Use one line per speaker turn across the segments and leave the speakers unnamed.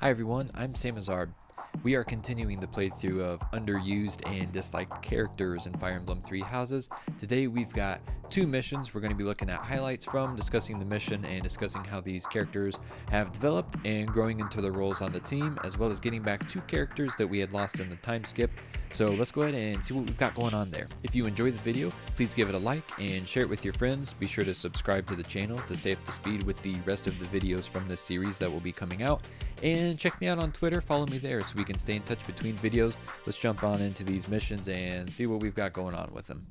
Hi everyone, I'm Samazard. We are continuing the playthrough of underused and disliked characters in Fire Emblem Three Houses. Today we've got two missions we're going to be looking at highlights from, discussing the mission and discussing how these characters have developed and growing into their roles on the team, as well as getting back two characters that we had lost in the time skip. So let's go ahead and see what we've got going on there. If you enjoyed the video, please give it a like and share it with your friends. Be sure to subscribe to the channel to stay up to speed with the rest of the videos from this series that will be coming out. And check me out on Twitter, follow me there so we can stay in touch between videos. Let's jump on into these missions and see what we've got going on with them.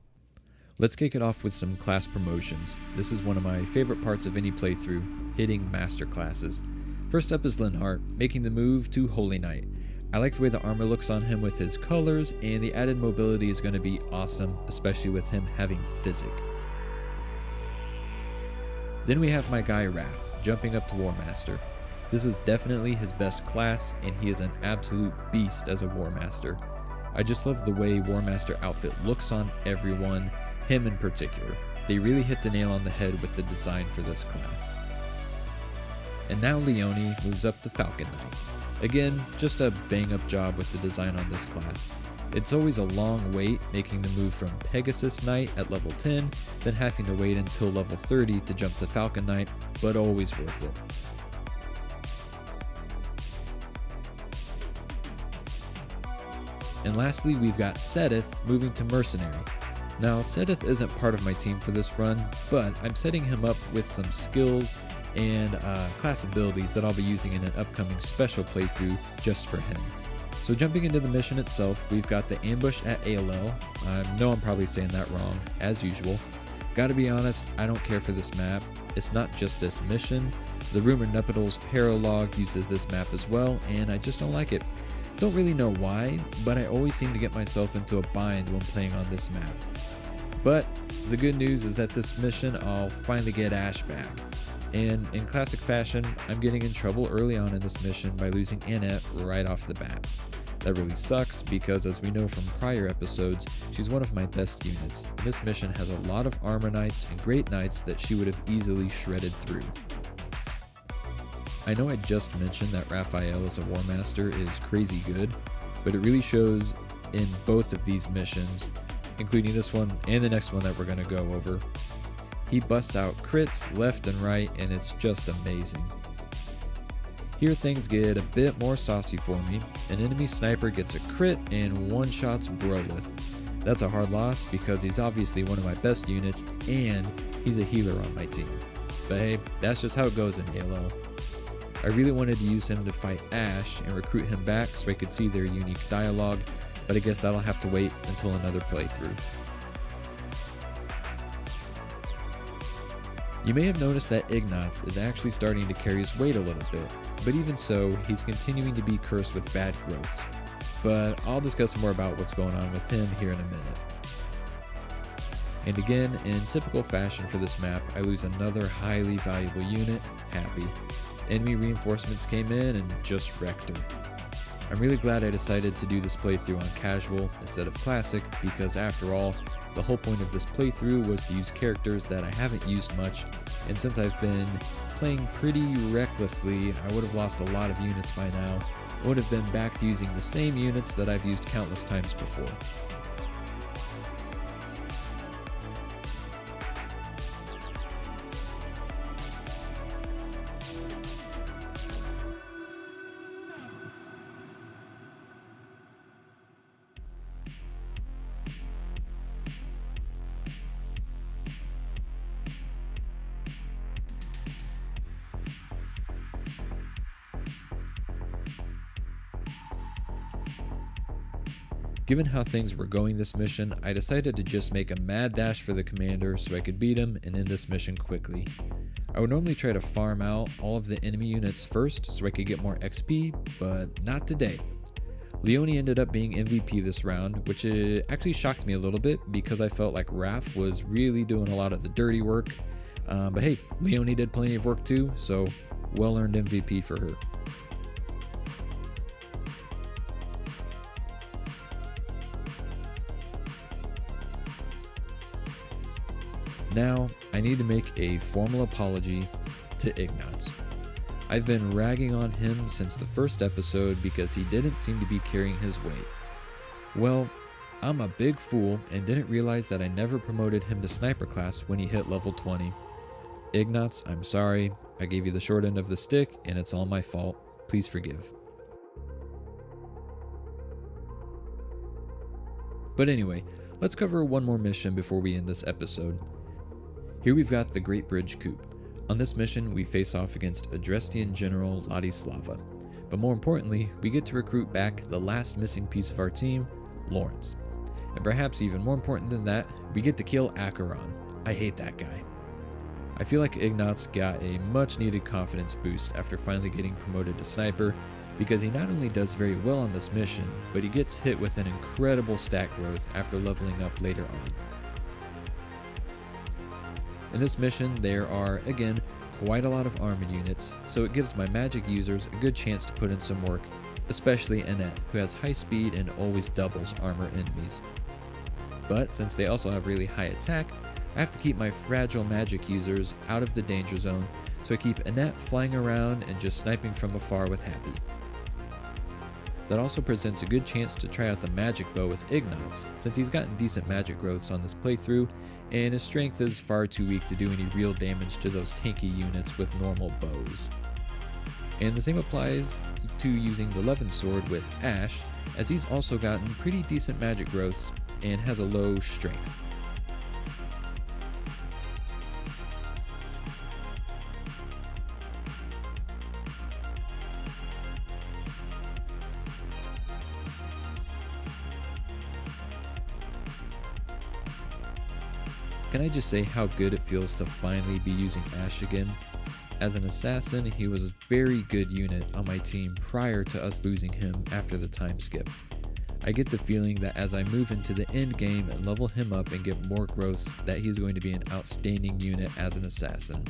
Let's kick it off with some class promotions. This is one of my favorite parts of any playthrough, hitting master classes. First up is Linhardt, making the move to Holy Knight. I like the way the armor looks on him with his colors, and the added mobility is going to be awesome, especially with him having Physic. Then we have my guy Raph, jumping up to Warmaster. This is definitely his best class, and he is an absolute beast as a Warmaster. I just love the way Warmaster outfit looks on everyone, him in particular. They really hit the nail on the head with the design for this class. And now Leonie moves up to Falcon Knight. Again, just a bang-up job with the design on this class. It's always a long wait making the move from Pegasus Knight at level 10, then having to wait until level 30 to jump to Falcon Knight, but always worth it. And lastly, we've got Seteth moving to Mercenary. Now, Seteth isn't part of my team for this run, but I'm setting him up with some skills and class abilities that I'll be using in an upcoming special playthrough just for him. So jumping into the mission itself, we've got the ambush at Ailell. I know I'm probably saying that wrong, as usual. Gotta be honest, I don't care for this map. It's not just this mission. The Rumored Nuptials Paralog uses this map as well, and I just don't like it. Don't really know why, but I always seem to get myself into a bind when playing on this map. But the good news is that this mission I'll finally get Ashe back. And in classic fashion, I'm getting in trouble early on in this mission by losing Annette right off the bat. That really sucks because, as we know from prior episodes, she's one of my best units, and this mission has a lot of armor knights and great knights that she would have easily shredded through. I know I just mentioned that Raphael as a Warmaster is crazy good, but it really shows in both of these missions, including this one and the next one that we're going to go over. He busts out crits left and right, and it's just amazing. Here things get a bit more saucy for me. An enemy sniper gets a crit and one-shots Byleth. That's a hard loss because he's obviously one of my best units and he's a healer on my team. But hey, that's just how it goes in Ailell. I really wanted to use him to fight Ashe and recruit him back so I could see their unique dialogue, but I guess that'll have to wait until another playthrough. You may have noticed that Ignatz is actually starting to carry his weight a little bit, but even so, he's continuing to be cursed with bad growths. But I'll discuss more about what's going on with him here in a minute. And again, in typical fashion for this map, I lose another highly valuable unit, Hapi. Enemy reinforcements came in and just wrecked her. I'm really glad I decided to do this playthrough on casual instead of classic, because after all, the whole point of this playthrough was to use characters that I haven't used much, and since I've been playing pretty recklessly, I would have lost a lot of units by now. I would have been back to using the same units that I've used countless times before. Given how things were going this mission, I decided to just make a mad dash for the commander so I could beat him and end this mission quickly. I would normally try to farm out all of the enemy units first so I could get more XP, but not today. Leonie ended up being MVP this round, which actually shocked me a little bit because I felt like Raph was really doing a lot of the dirty work. But hey, Leonie did plenty of work too, so well-earned MVP for her. Now, I need to make a formal apology to Ignatz. I've been ragging on him since the first episode because he didn't seem to be carrying his weight. Well, I'm a big fool and didn't realize that I never promoted him to sniper class when he hit level 20. Ignatz, I'm sorry. I gave you the short end of the stick and it's all my fault. Please forgive. But anyway, let's cover one more mission before we end this episode. Here we've got the Great Bridge Coup. On this mission, we face off against Adrestian General Ladislava. But more importantly, we get to recruit back the last missing piece of our team, Lorenz. And perhaps even more important than that, we get to kill Acheron. I hate that guy. I feel like Ignatz got a much needed confidence boost after finally getting promoted to sniper, because he not only does very well on this mission, but he gets hit with an incredible stat growth after leveling up later on. In this mission, there are, again, quite a lot of armored units, so it gives my magic users a good chance to put in some work, especially Annette, who has high speed and always doubles armor enemies. But since they also have really high attack, I have to keep my fragile magic users out of the danger zone, so I keep Annette flying around and just sniping from afar with Hapi. That also presents a good chance to try out the magic bow with Ignatz, since he's gotten decent magic growths on this playthrough, and his strength is far too weak to do any real damage to those tanky units with normal bows. And the same applies to using the Levin sword with Ashe, as he's also gotten pretty decent magic growths and has a low strength. Can I just say how good it feels to finally be using Ashe again? As an assassin, he was a very good unit on my team prior to us losing him after the time skip. I get the feeling that as I move into the end game and level him up and get more growths, that he's going to be an outstanding unit as an assassin.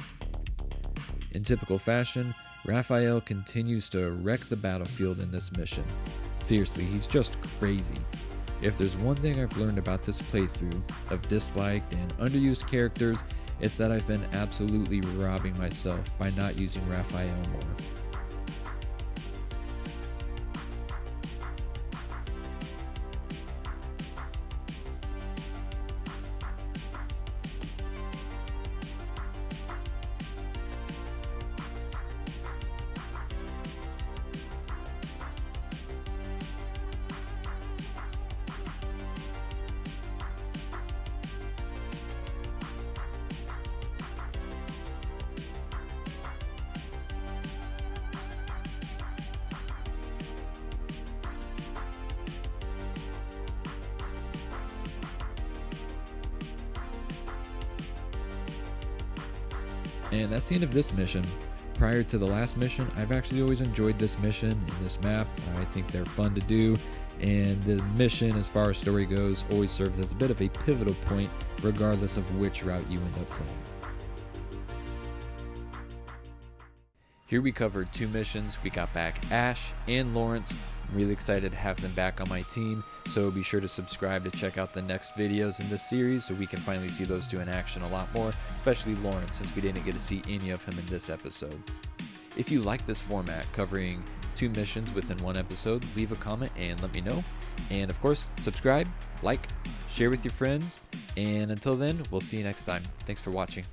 In typical fashion, Raphael continues to wreck the battlefield in this mission. Seriously, he's just crazy. If there's one thing I've learned about this playthrough of disliked and underused characters, it's that I've been absolutely robbing myself by not using Raphael more. And that's the end of this mission. Prior to the last mission, I've actually always enjoyed this mission and this map. I think they're fun to do, and the mission, as far as story goes, always serves as a bit of a pivotal point regardless of which route you end up playing. Here we covered 2 missions. We got back Ashe and Lorenz. I'm really excited to have them back on my team, so be sure to subscribe to check out the next videos in this series so we can finally see those 2 in action a lot more, especially Lorenz, since we didn't get to see any of him in this episode. If you like this format, covering 2 missions within 1 episode, leave a comment and let me know. And of course, subscribe, like, share with your friends, and until then, we'll see you next time. Thanks for watching.